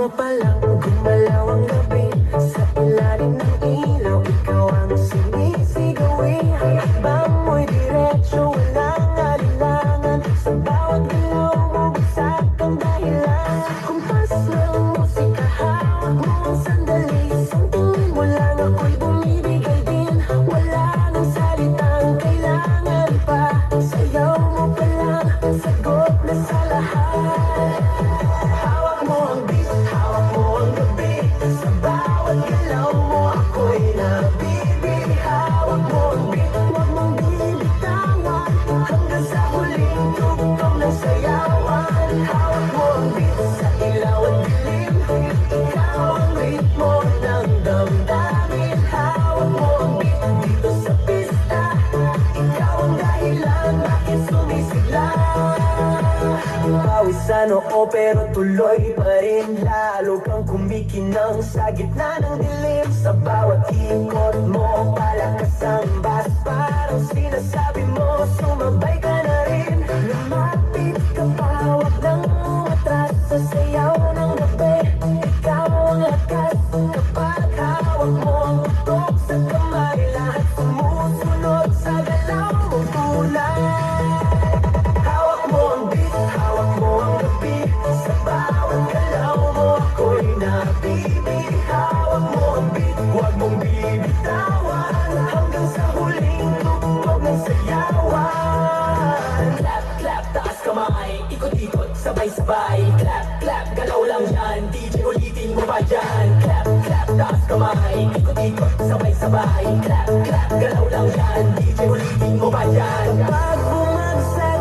mo palang gumalaw ang gabi. Sa ilalim ng ilaw, ikaw ang sinisigawi. Hakbang mo'y diretso, walang alinlangan. Sa bawat galaw mo, bagsak ang dahilan. Kumpas ng musika, hawak mo ang sandali. Isang tingin mo lang ako'y bumibigay din. Wala nang salitang kailangan pa. Sayaw mo pa lang, sagot na sa lahat. Hawak mo ang beat, hawak mo ang gabi. Sa bawat galaw mo ako'y nabibig. Hawak mo ang beat, huwag mong bibitawan. Hanggang sa huling tugtog ng sayawan. Hawak mo ang beat, sa ilaw at dilim. Ikaw ang ritmo ng damdamin. Hawak mo ang beat dito sa pista. Ikaw ang dahilan, bakit sumisigla. Pawis sa noo pero tuloy pa rin. Lalo kang kumikinang sa gitna ng dilim. Sa bawat ikot mo, palakas ang bass. Parang sinasabi mo, sumabay ka na rin. Lumapit ka pa, huwag nang umatras. Sa sayaw ng gabi, ikaw ang lakas. Kapag hawak mo ang tutok sa kamay, lahat sumusunod sa galaw mong tunay. Hawak mo ang beat, hawak mo ang gabi. Sa bawat galaw mo ako'y nabibig. Hawak mo ang beat, huwag mong bibitawan. Hanggang sa huling tugtog ng sayawan. Clap, clap, taas kamay, ikot-ikot, sabay-sabay. Clap, clap, galaw lang yan, DJ ulitin mo pa dyan. Clap, clap, taas kamay, ikot-ikot, sabay-sabay. Clap, clap, galaw lang yan, DJ ulitin mo pa dyan. Kapag bumagsak